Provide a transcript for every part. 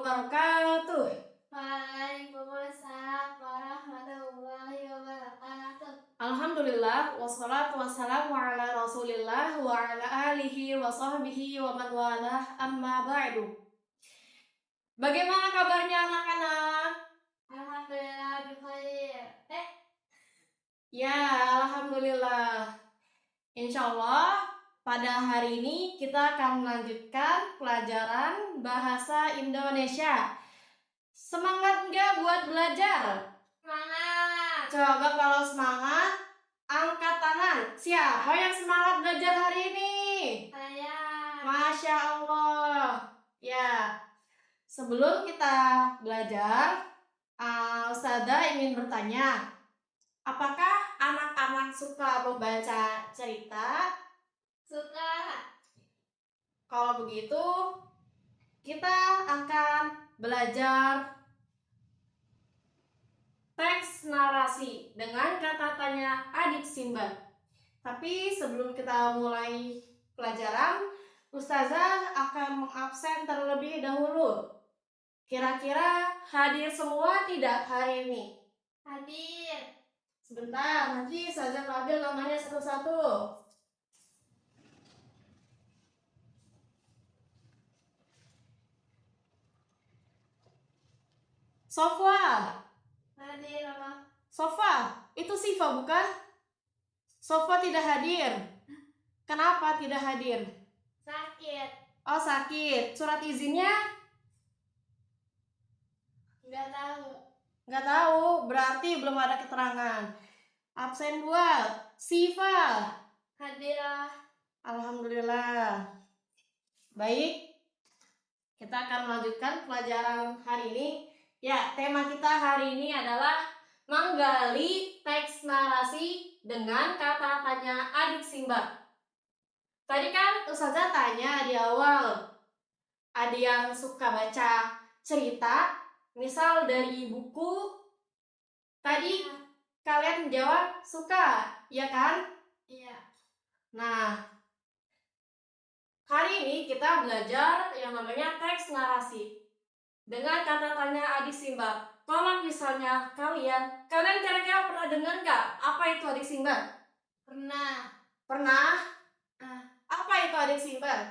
wabarakatuh. Waalaikumsalam warahmatullahi wabarakatuh. Alhamdulillah, wassalatu wassalamu ala rasulillah wa ala alihi wa sahbihi wa man walah, amma ba'du. Bagaimana kabarnya anak-anak? Alhamdulillah bikhair. Ya, alhamdulillah. Insyaallah pada hari ini kita akan melanjutkan pelajaran bahasa Indonesia. Semangat nggak buat belajar? Semangat. Coba kalau semangat, angkat tangan. Siapa yang semangat belajar hari ini? Saya. Masya Allah. Ya, sebelum kita belajar, Ustazah ingin bertanya, apakah anak-anak suka membaca cerita? Suka. Kalau begitu, kita akan belajar teks narasi dengan kata tanya adik Simba. Tapi sebelum kita mulai pelajaran, Ustazah akan mengabsen terlebih dahulu. Kira-kira hadir semua tidak hari ini? Hadir. Sebentar, nanti Ustazah panggil namanya satu-satu. Sofwa. Hadir apa? Sofa, itu Siva bukan? Sofa tidak hadir. Kenapa tidak hadir? Sakit. Oh, sakit. Surat izinnya? Nggak tahu. Nggak tahu, berarti belum ada keterangan. Absen 2, Siva. Hadir. Alhamdulillah. Baik, kita akan melanjutkan pelajaran hari ini. Ya, tema kita hari ini adalah menggali teks narasi dengan kata tanya adik Simba. Tadi kan Ustazah tanya di awal, ada yang suka baca cerita, misal dari buku. Tadi kalian menjawab suka, ya kan? Iya. Nah, hari ini kita belajar yang namanya teks narasi dengan kata tanya adik Simba. Kalau misalnya kalian kira-kira pernah dengar nggak apa itu adik Simba? Pernah. Pernah? Apa itu adik Simba?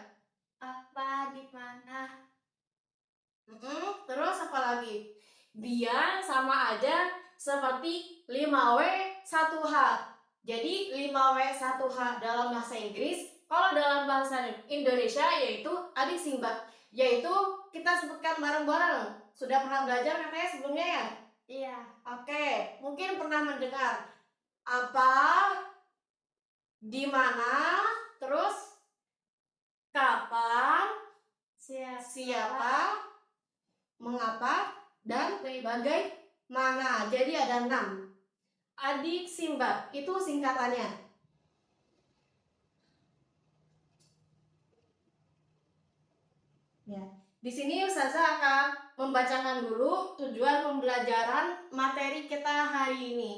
Apa di mana? Terus apa lagi? Dia sama aja seperti 5W 1H. Jadi 5W 1H dalam bahasa Inggris, kalau dalam bahasa Indonesia yaitu adik Simba. Yaitu kita sebutkan bareng-bareng. Sudah pernah belajar katanya sebelumnya ya? Iya. Oke, mungkin pernah mendengar apa, di mana, terus kapan, siapa, mengapa, dan bagaimana. Jadi ada 6. Adik Simba itu singkatannya. Ya. Di sini Ustazah akan membacakan dulu tujuan pembelajaran materi kita hari ini.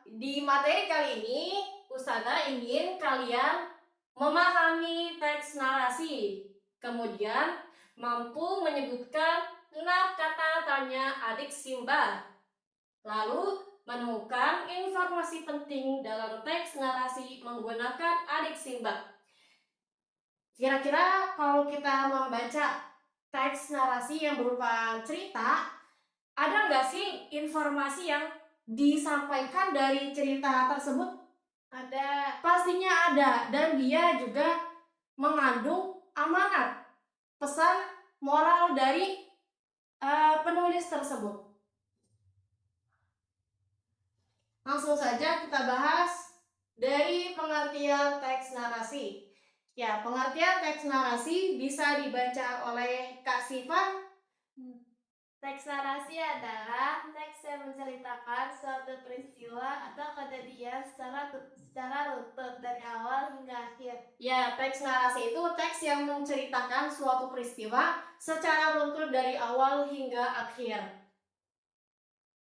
Di materi kali ini Ustazah ingin kalian memahami teks narasi, kemudian mampu menyebutkan 6 kata tanya adik Simba, lalu menemukan informasi penting dalam teks narasi menggunakan adik Simba. Kira-kira kalau kita membaca teks narasi yang berupa cerita, ada nggak sih informasi yang disampaikan dari cerita tersebut? Ada. Pastinya ada, dan dia juga mengandung amanat, pesan moral dari penulis tersebut. Langsung saja kita bahas dari pengertian teks narasi. Ya, pengertian teks narasi bisa dibaca oleh Kak Siva. Teks narasi adalah teks yang menceritakan suatu peristiwa atau kejadian secara runtut dari awal hingga akhir. Ya, teks narasi itu teks yang menceritakan suatu peristiwa secara runtut dari awal hingga akhir.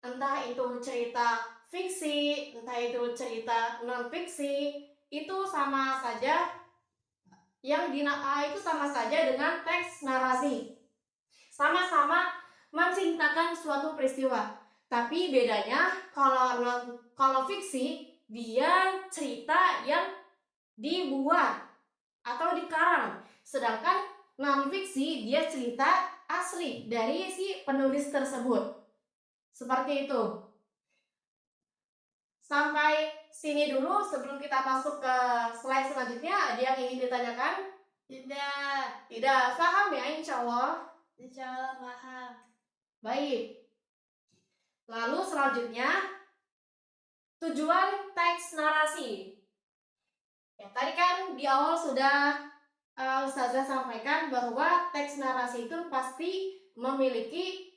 Entah itu cerita fiksi, entah itu cerita non-fiksi, itu sama saja itu sama saja dengan teks narasi. sama-sama menceritakan suatu peristiwa. Tapi bedanya kalau fiksi dia cerita yang dibuat atau dikarang, sedangkan non fiksi dia cerita asli dari si penulis tersebut. Seperti itu. Sampai sini dulu sebelum kita masuk ke slide selanjutnya. Ada yang ingin ditanyakan? Tidak. Paham ya insya Allah? Insya Allah paham. Baik. Lalu selanjutnya tujuan teks narasi. Ya, tadi kan di awal sudah Ustazah sampaikan bahwa teks narasi itu pasti memiliki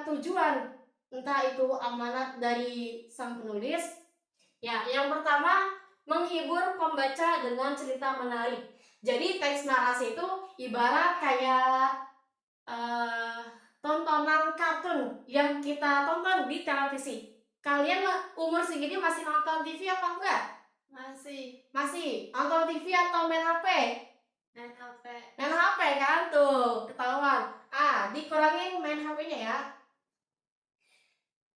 tujuan, entah itu amanat dari sang penulis. Ya, yang pertama menghibur pembaca dengan cerita menarik. Jadi teks narasi itu ibarat kayak tontonan kartun yang kita tonton di televisi. Kalian umur segini masih nonton TV apa enggak? Masih. Nonton TV atau main HP? Main HP kan tuh, ketahuan. Dikurangin main HP-nya ya.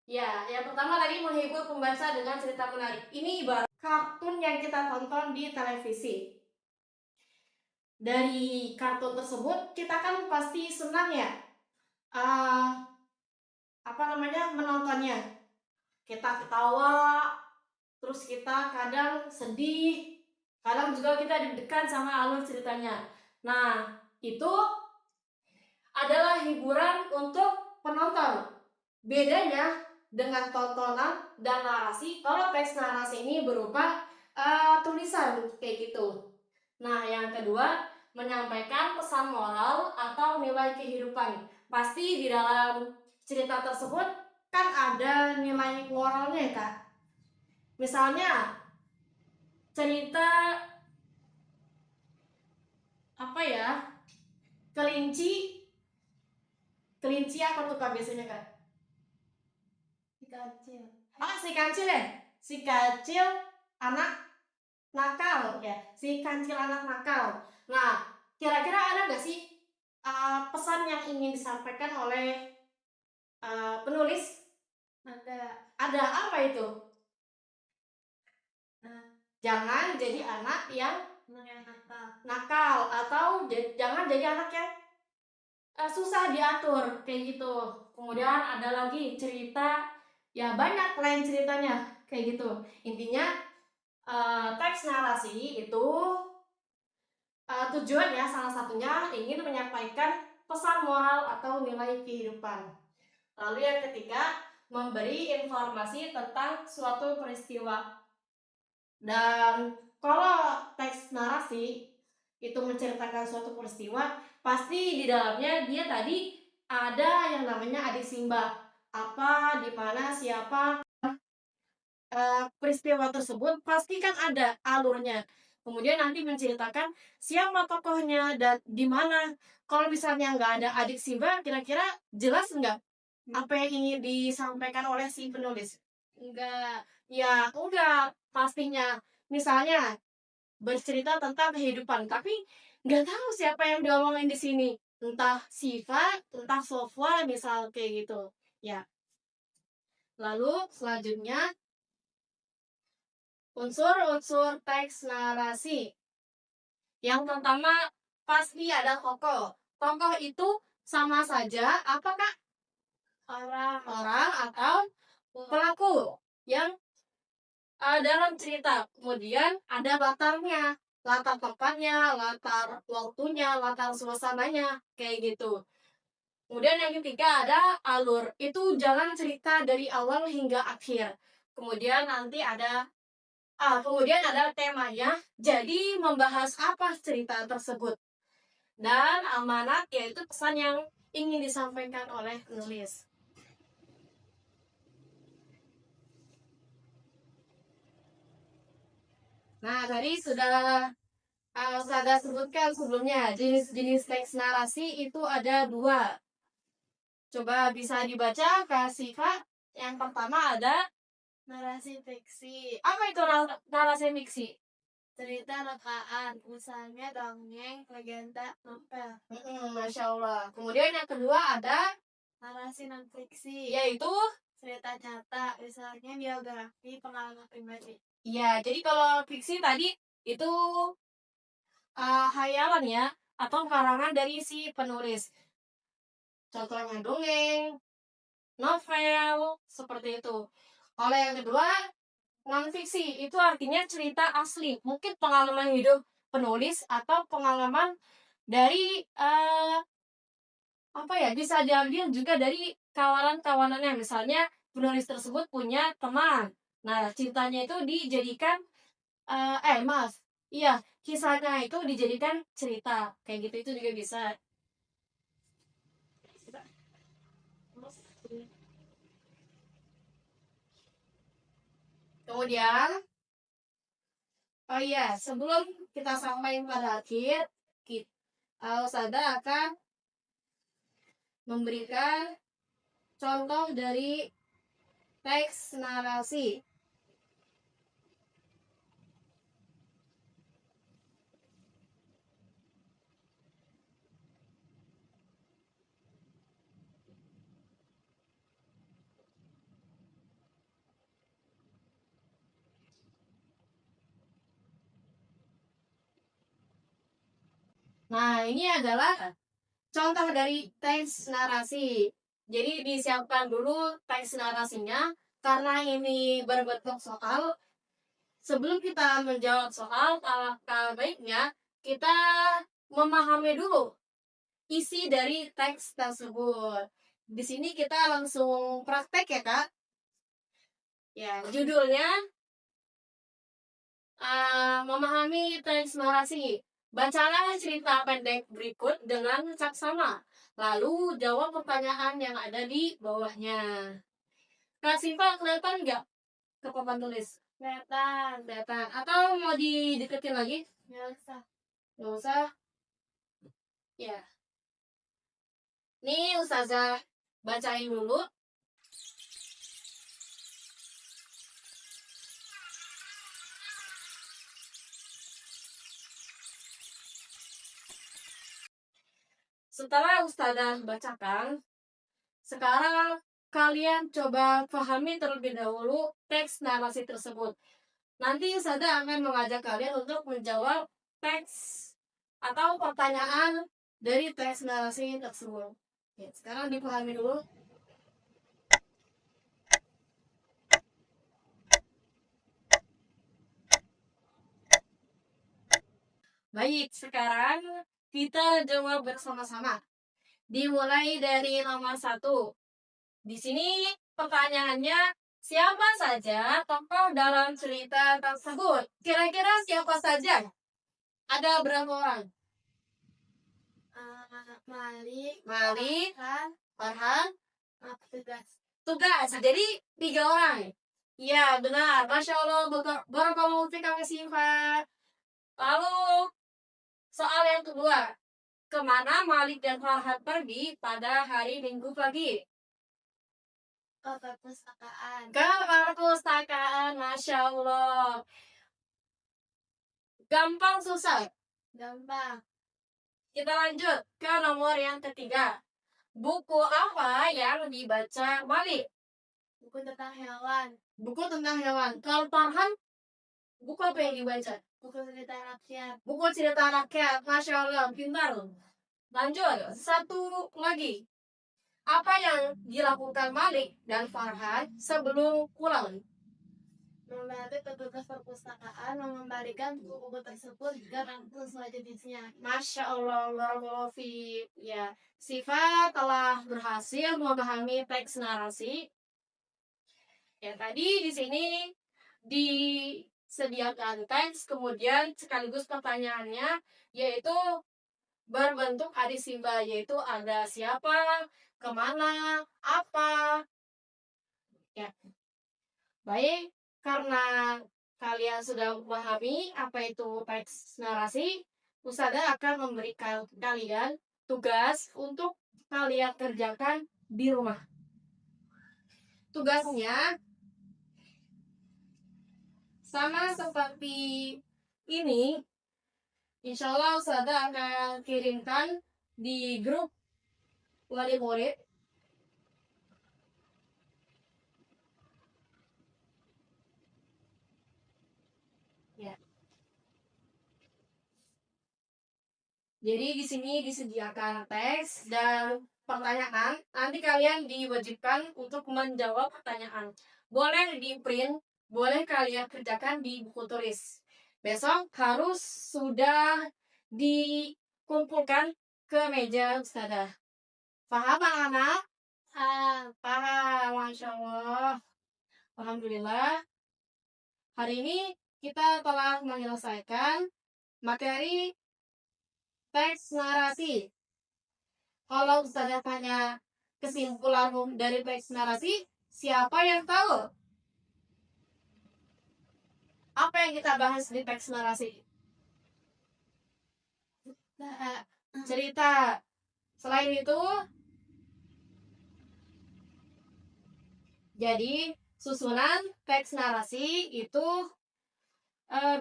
Ya, yang pertama tadi menghibur pembaca dengan cerita menarik. Ini ibarat kartun yang kita tonton di televisi. Dari kartun tersebut kita kan pasti senang ya. Menontonnya. Kita ketawa, terus kita kadang sedih, kadang juga kita deg-degan sama alur ceritanya. Nah, itu adalah hiburan untuk penonton. Bedanya dengan tontonan dan narasi, kalau teks narasi ini berupa tulisan kayak gitu. Nah, yang kedua, menyampaikan pesan moral atau nilai kehidupan. Pasti di dalam cerita tersebut kan ada nilai moralnya ya Kak. Misalnya cerita kelinci apa tuh Kak biasanya Kak? Si kancil ya? Si kancil anak nakal ya, si kancil anak nakal. Nah, kira-kira ada nggak sih pesan yang ingin disampaikan oleh penulis? Ada apa itu? Jangan jadi anak yang nakal atau jangan jadi anak yang susah diatur kayak gitu. Kemudian ada lagi cerita, ya banyak lain ceritanya kayak gitu. Intinya teks narasi itu tujuannya salah satunya ingin menyampaikan pesan moral atau nilai kehidupan. Lalu yang ketiga, memberi informasi tentang suatu peristiwa. Dan kalau teks narasi itu menceritakan suatu peristiwa, pasti di dalamnya dia tadi ada yang namanya adik simbah. Apa, di mana, siapa, peristiwa tersebut pasti kan ada alurnya. Kemudian nanti menceritakan siapa tokohnya dan di mana. Kalau misalnya nggak ada adik simbah, kira-kira jelas nggak apa yang ingin disampaikan oleh si penulis? Enggak. Ya, enggak pastinya. Misalnya bercerita tentang kehidupan, tapi nggak tahu siapa yang diomongin di sini. Entah Siva, entah Sofwa, misal kayak gitu. Ya. Lalu selanjutnya unsur-unsur teks narasi. Yang pertama pasti ada tokoh. Tokoh itu sama saja apakah orang atau pelaku yang dalam cerita. Kemudian ada latarnya, latar tempatnya, latar waktunya, latar suasananya, kayak gitu. Kemudian yang ketiga ada alur. Itu jalan cerita dari awal hingga akhir. Kemudian nanti ada temanya. Jadi membahas apa cerita tersebut. Dan amanat yaitu pesan yang ingin disampaikan oleh penulis. Nah, tadi sudah saya sebutkan sebelumnya, jenis-jenis teks narasi itu ada 2. Coba bisa dibaca Kak Siva. Yang pertama ada narasi fiksi. apa itu narasi fiksi? cerita rekaan, misalnya dongeng, legenda, novel. Masya Allah. Kemudian yang kedua ada Narasi non fiksi, yaitu cerita nyata, misalnya biografi, pengalaman pribadi. ya. Jadi kalau fiksi tadi itu hayalan ya atau karangan dari si penulis. Contohnya dongeng, novel, seperti itu. Kalau yang kedua non fiksi itu artinya cerita asli, mungkin pengalaman hidup penulis atau pengalaman dari apa ya, bisa diambil juga dari kawanan-kawanannya. Misalnya penulis tersebut punya teman, nah ceritanya itu dijadikan maaf, iya, kisahnya itu dijadikan cerita kayak gitu, itu juga bisa. Kemudian oh iya, sebelum kita sampai pada akhir, Ustazah akan memberikan contoh dari teks narasi. Nah, ini adalah contoh dari teks narasi. Jadi disiapkan dulu teks narasinya karena ini berbentuk soal. Sebelum kita menjawab soal, alangkah baiknya kita memahami dulu isi dari teks tersebut. Di sini kita langsung praktek ya, Kak. Ya, judulnya memahami teks narasi. Bacalah cerita pendek berikut dengan saksama. Lalu jawab pertanyaan yang ada di bawahnya. Kak Siva, kelihatan nggak ke papan tulis? Kelihatan. Kelihatan. Atau mau dideketin lagi? Nggak usah. Nggak usah. Ya. Nih Ustazah bacain dulu. Setelah Ustazah bacakan, sekarang kalian coba pahami terlebih dahulu teks narasi tersebut. Nanti Ustazah akan mengajak kalian untuk menjawab teks atau pertanyaan dari teks narasi tersebut. Oke, sekarang dipahami dulu. Baik, sekarang kita jawab bersama-sama. Dimulai dari nomor 1. Di sini pertanyaannya, siapa saja tokoh dalam cerita tersebut? Kira-kira siapa saja? Ada berapa orang? Mali, Farhan, Tugas. Jadi 3 orang. Iya, benar. Masya Allah, barakallahu fiik Kang Siva. Lalu soal yang kedua, kemana Malik dan Farhan pergi pada hari Minggu pagi? Ke perpustakaan. Ke perpustakaan, Masya Allah. Gampang susah? Gampang. Kita lanjut ke nomor yang ketiga. Buku apa yang dibaca Malik? Buku tentang hewan. Buku tentang hewan. Kalau Farhan, buku apa yang dibaca? Buku cerita rakyat. Buku cerita rakyat. Masya Allah, pintar. Lanjut, satu lagi. Apa yang dilakukan Malik dan Farhan sebelum pulang? Membantu petugas perpustakaan mengembalikan buku-buku tersebut jika rampung sesuai jenisnya. Masya Allah, barakallahu fiik. Ya, Siva telah berhasil memahami teks narasi. Ya, tadi di sini disediakan teks, kemudian sekaligus pertanyaannya, yaitu berbentuk hadis simba, yaitu ada siapa, kemana, apa. Ya, baik, karena kalian sudah memahami apa itu teks narasi, Ustazah akan memberikan kalian tugas untuk kalian kerjakan di rumah. Tugasnya sama seperti ini insya Allah Ustazah akan kirimkan di grup wali murid. Ya. Jadi di sini disediakan teks dan pertanyaan. Nanti kalian diwajibkan untuk menjawab pertanyaan. Boleh di print, boleh kalian kerjakan di buku tulis. Besok harus sudah dikumpulkan ke meja Ustazah. Paham anak-anak? Paham, Masya Allah. Alhamdulillah. Hari ini kita telah menyelesaikan materi teks narasi. Kalau Ustazah tanya kesimpulan dari teks narasi, siapa yang tahu? Apa yang kita bahas di teks narasi? Cerita. Selain itu, jadi susunan teks narasi itu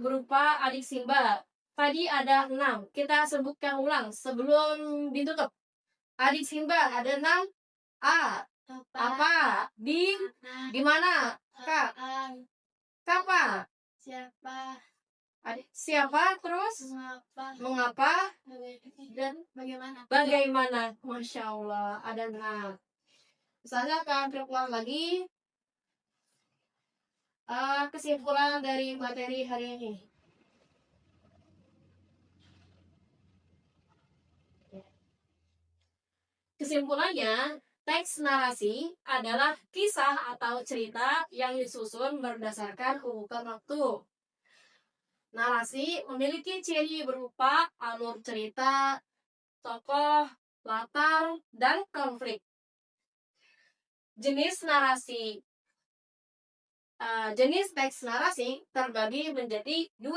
berupa adik Simba. Tadi ada 6. Kita sebutkan ulang sebelum ditutup. Adik Simba ada 6. A. Apa? Di mana? Kak. Siapa? Siapa? Adik siapa? Terus mengapa? Dan bagaimana? Masya Allah, ada 6. Misalnya akan keluar lagi kesimpulan dari materi hari ini. Kesimpulannya, teks narasi adalah kisah atau cerita yang disusun berdasarkan urutan waktu. Narasi memiliki ciri berupa alur cerita, tokoh, latar, dan konflik. Jenis narasi. Jenis teks narasi terbagi menjadi 2.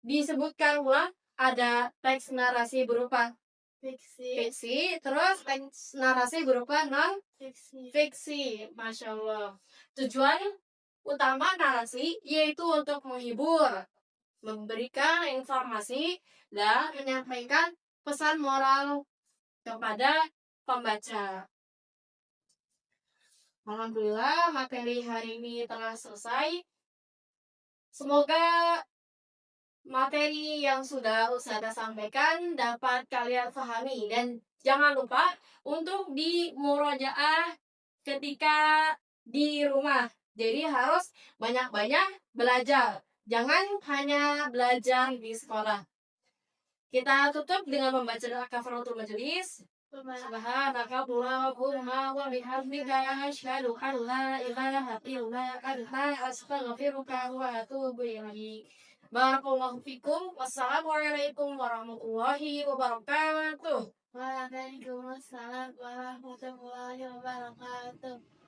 Disebutkan ulang, ada teks narasi berupa fiksi, terus teks narasi berupa non fiksi. Masya Allah. Tujuan utama narasi yaitu untuk menghibur, memberikan informasi, dan menyampaikan pesan moral kepada pembaca. Alhamdulillah, materi hari ini telah selesai. Semoga materi yang sudah Ustazah sampaikan dapat kalian pahami, dan jangan lupa untuk di murojaah ketika di rumah. Jadi harus banyak-banyak belajar. Jangan hanya belajar di sekolah. Kita tutup dengan membaca doa kafaratul majelis. Subhanakallahumma wa bihamdika asyhadu an la ilaha illa anta astaghfiruka wa atubu ilaik. Barakallahu fikum. Wassalamualaikum warahmatullahi wabarakatuh. Waalaikumsalam warahmatullahi wabarakatuh.